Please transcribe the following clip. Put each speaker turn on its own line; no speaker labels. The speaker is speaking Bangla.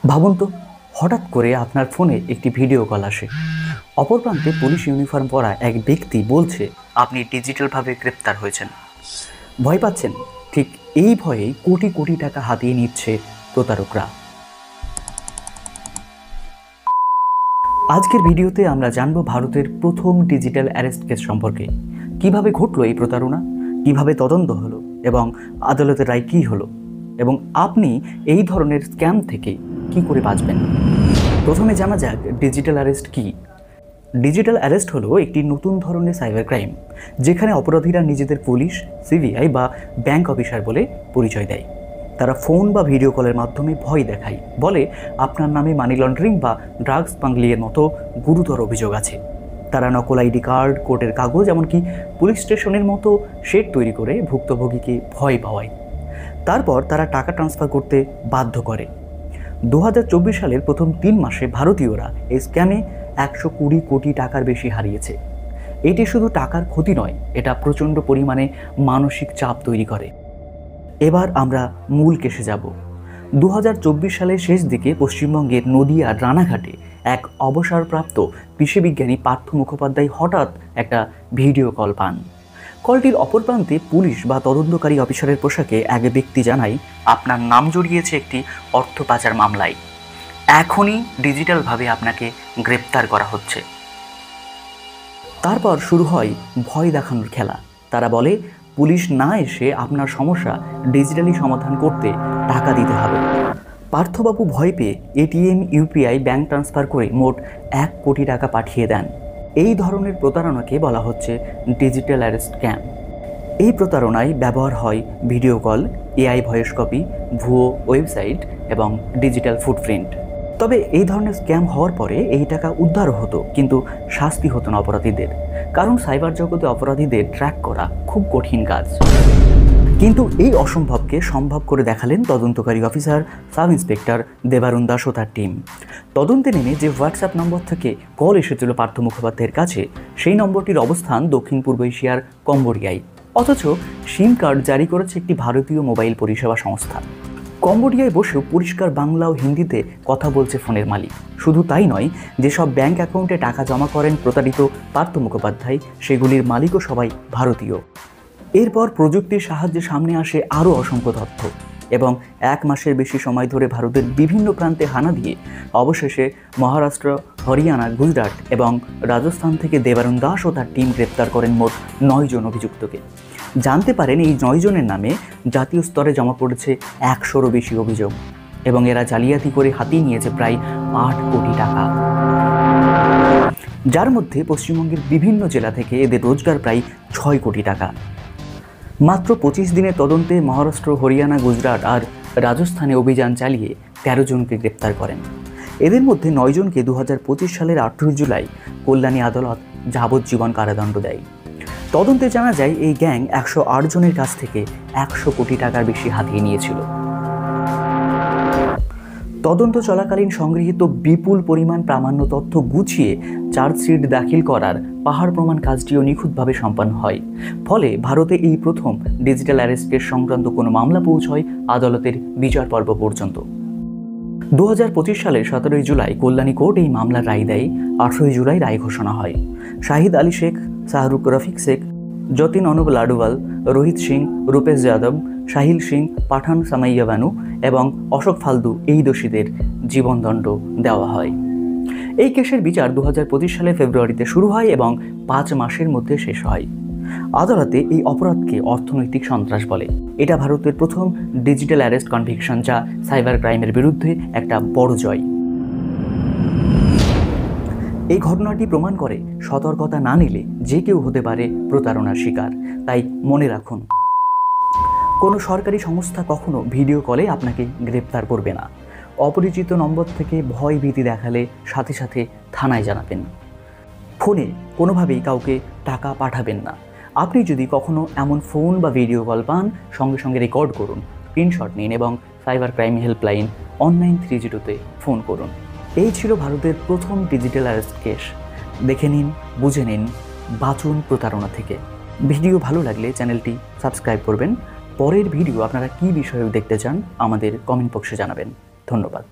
ভাবুন তো, হঠাৎ করে আপনার ফোনে একটি ভিডিও কল আসে। অপর প্রান্তে পুলিশ ইউনিফর্ম পরা এক ব্যক্তি বলছে আপনি ডিজিটালভাবে গ্রেপ্তার হয়েছেন। ভয় পাচ্ছেন? ঠিক এই ভয়েই কোটি কোটি টাকা হাতিয়ে নিচ্ছে প্রতারকরা। আজকের ভিডিওতে আমরা জানব ভারতের প্রথম ডিজিটাল অ্যারেস্ট কেস সম্পর্কে। কিভাবে ঘটলো এই প্রতারণা, কিভাবে তদন্ত হলো এবং আদালতের রায় কী হলো, এবং আপনি এই ধরনের স্ক্যাম থেকে কি করে বাঁচবেন। প্রথমে জানা যাক ডিজিটাল অ্যারেস্ট কী। ডিজিটাল অ্যারেস্ট হলো একটি নতুন ধরনের সাইবার ক্রাইম, যেখানে অপরাধীরা নিজেদের পুলিশ, সিবিআই বা ব্যাংক অফিসার বলে পরিচয় দেয়। তারা ফোন বা ভিডিও কলের মাধ্যমে ভয় দেখায়, বলে আপনার নামে মানি লন্ডারিং বা ড্রাগস স্মাগলিংয়ের মতো গুরুতর অভিযোগ আছে। তারা নকল আইডি কার্ড, কোর্টের কাগজ, এমনকি পুলিশ স্টেশনের মতো শেড তৈরি করে ভুক্তভোগীকে ভয় পাওয়ায়। তারপর তারা টাকা ট্রান্সফার করতে বাধ্য করে। 2024 সালের প্রথম 3 মাসে ভারতীয়রা এই স্ক্যামে 120 কোটি টাকার বেশি হারিয়েছে। এটি শুধু টাকার ক্ষতি নয়, এটা প্রচণ্ড পরিমাণে মানসিক চাপ তৈরি করে। এবার আমরা মূল কেসে যাব। 2024 সালের শেষ দিকে পশ্চিমবঙ্গের নদিয়ার রানাঘাটে এক অবসরপ্রাপ্ত কৃষিবিজ্ঞানী পার্থ মুখোপাধ্যায় হঠাৎ একটা ভিডিও কল পান। কলটির অপর প্রান্তে পুলিশ বা তদন্তকারী অফিসারের পোশাকে এক ব্যক্তি জানায় আপনার নাম জড়িয়েছে একটি অর্থ পাচার মামলায়, এখনই ডিজিটালভাবে আপনাকে গ্রেপ্তার করা হচ্ছে। তারপর শুরু হয় ভয় দেখানোর খেলা। তারা বলে পুলিশ না এসে আপনার সমস্যা ডিজিটালি সমাধান করতে টাকা দিতে হবে। পার্থবাবু ভয় পেয়ে এটিএম, ইউপিআই, ব্যাংক ট্রান্সফার করে মোট 1 কোটি টাকা পাঠিয়ে দেন। এই ধরনের প্রতারণাকে বলা হচ্ছে ডিজিটাল অ্যারেস্ট স্ক্যাম। এই প্রতারণায় ব্যবহার হয় video call, AI voice copy, ভুয়ো ওয়েবসাইট এবং ডিজিটাল ফুটপ্রিন্ট। তবে এই ধরনের স্ক্যাম হওয়ার পরে এই টাকা উদ্ধারও হতো, কিন্তু শাস্তি হতো না অপরাধীদের, কারণ সাইবার জগতে অপরাধীদের ট্র্যাক করা খুব কঠিন কাজ। কিন্তু এই অসম্ভবকে সম্ভব করে দেখালেন তদন্তকারী অফিসার সাব ইন্সপেক্টর দেবারুণ দাস ও তার টিম। তদন্তে নেমে যে হোয়াটসঅ্যাপ নম্বর থেকে কল এসেছিল পার্থ মুখোপাধ্যায়ের কাছে, সেই নম্বরটির অবস্থান দক্ষিণ পূর্ব এশিয়ার কম্বোডিয়ায়, অথচ সিম কার্ড জারি করেছে একটি ভারতীয় মোবাইল পরিষেবা সংস্থা। কম্বোডিয়ায় বসেও পরিষ্কার বাংলা ও হিন্দিতে কথা বলছে ফোনের মালিক। শুধু তাই নয়, যেসব ব্যাংক অ্যাকাউন্টে টাকা জমা করেন প্রতারিত পার্থ মুখোপাধ্যায়, সেগুলির মালিকও সবাই ভারতীয়। এরপর প্রযুক্তির সাহায্যে সামনে আসে আরও অসংখ্য তথ্য, এবং 1 মাসের বেশি সময় ধরে ভারতের বিভিন্ন প্রান্তে হানা দিয়ে অবশেষে মহারাষ্ট্র, হরিয়ানা, গুজরাট এবং রাজস্থান থেকে দেবারুণ দাস ও তার টিম গ্রেপ্তার করেন মোট 9 জন অভিযুক্তকে। জানতে পারেন এই 9 জনের নামে জাতীয় স্তরে জমা পড়েছে 100-রও বেশি অভিযোগ, এবং এরা জালিয়াতি করে হাতিয়ে নিয়েছে প্রায় 8 কোটি টাকা, যার মধ্যে পশ্চিমবঙ্গের বিভিন্ন জেলা থেকে এদের রোজগার প্রায় 6 কোটি টাকা। মাত্র 25 দিনের তদন্তে মহারাষ্ট্র, হরিয়ানা, গুজরাট আর রাজস্থানে অভিযান চালিয়ে 13 জনকে গ্রেপ্তার করেন। এদের মধ্যে 9 জনকে 2025 সালের 18 জুলাই কল্যাণী আদালত যাবজ্জীবন কারাদণ্ড দেয়। তদন্তে জানা যায় এই গ্যাং 108 জনের কাছ থেকে 100 কোটি টাকার বেশি হাতিয়ে নিয়েছিল। তদন্ত চলাকালীন সংগৃহীত বিপুল পরিমাণ প্রামাণ্য তথ্য গুছিয়ে চার্জশিট দাখিল করার পাহাড় প্রমাণ কাজটিও নিখুঁতভাবে সম্পন্ন হয়। ফলে ভারতে এই প্রথম ডিজিটাল অ্যারেস্ট কেস সংক্রান্ত কোনো মামলা পৌঁছয় আদালতের বিচার পর্ব পর্যন্ত। 2025 সালের 17 জুলাই কল্যাণী কোর্ট এই মামলার রায় দেয়। 18 জুলাই রায় ঘোষণা হয়। শাহিদ আলী শেখ, শাহরুখ রফিক শেখ, যতীন অনুপ লাডুওয়াল, রোহিত সিং, রূপেশ যাদব, সাহিল সিং, পাঠান সামাইয়া বানু এবং অশোক ফালদু এই দোষীদের জীবনদণ্ড দেওয়া হয়। এই কেসের বিচার 2025 সালের ফেব্রুয়ারিতে শুরু হয় এবং 5 মাসের মধ্যে শেষ হয়। আদালতে এই অপরাধকে অর্থনৈতিক সন্ত্রাস বলে। এটা ভারতের প্রথম ডিজিটাল অ্যারেস্ট কনভিকশন, যা সাইবার ক্রাইমের বিরুদ্ধে একটা বড় জয়। এই ঘটনাটি প্রমাণ করে সতর্কতা না নিলে যে কেউ হতে পারে প্রতারণার শিকার। তাই মনে রাখুন, কোনো সরকারি সংস্থা কখনো ভিডিও কলে আপনাকে গ্রেপ্তার করবে না। অপরিচিত নম্বর থেকে ভয় ভীতি দেখালে সাথে সাথে থানায় জানাবেন। ফোনে কোনোভাবেই কাউকে টাকা পাঠাবেন না। আপনি যদি কখনো এমন ফোন বা ভিডিও কল পান, সঙ্গে সঙ্গে রেকর্ড করুন, স্ক্রিনশট নিন এবং সাইবার ক্রাইম হেল্পলাইন 1930-তে ফোন করুন। এই ছিল ভারতের প্রথম ডিজিটাল অ্যারেস্ট কেস। দেখে নিন, বুঝে নিন, বাঁচুন প্রতারণা থেকে। ভিডিও ভালো লাগলে চ্যানেলটি সাবস্ক্রাইব করবেন। পরের ভিডিও আপনারা কী বিষয়ে দেখতে চান আমাদের কমেন্ট বক্সে জানাবেন। ধন্যবাদ।